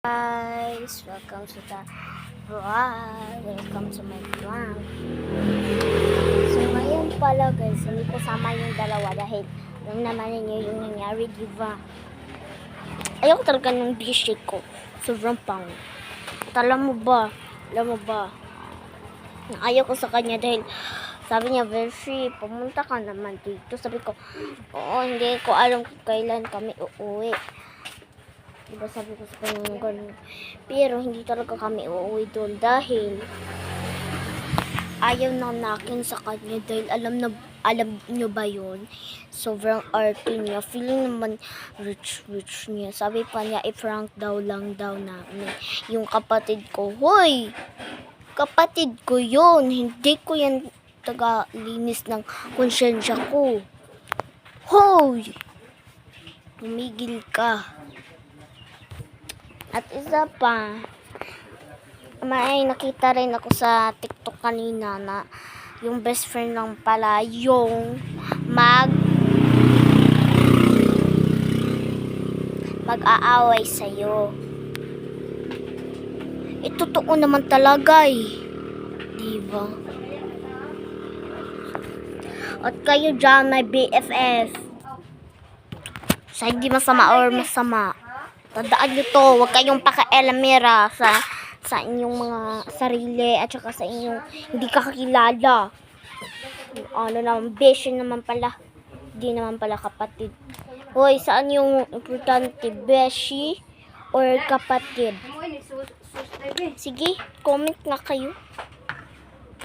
Guys, welcome to the vlog. Welcome to my vlog. So ngayon pala guys, hindi ko sama yung dalawa dahil alam naman ninyo yung nangyari, diba? Ayaw talaga ng dish ko. Sobrang pang. Alam mo ba? Ayaw ko sa kanya dahil sabi niya, Versi, pumunta ka naman dito. Sabi ko, oo, hindi ko alam kung kailan kami uuwi. Diba sabi ko sa kanya ganun. Pero hindi talaga kami uuwi doon dahil ayaw na nakin sa kanya dahil alam nyo ba yun? Sobrang arte niya. Feeling naman rich niya. Sabi pa niya, i-prank daw namin yung kapatid ko. Hoy! Kapatid ko yun. Hindi ko yan taga-linis ng konsyensya ko. Hoy! Tumigil ka. At isa pa, may nakita rin ako sa TikTok kanina na yung best friend lang pala yung mag-aaway sa'yo. Totoo naman talaga eh. Diba? At kayo dyan may BFF. Sa hindi masama or masama. Tandaan nyo to, huwag kayong pakialamera sa inyong mga sarili at saka sa inyong hindi kakilala. Ano naman, beshi naman pala. Hindi naman pala kapatid. Hoy, saan yung importante, beshi or kapatid? Sige, comment na kayo.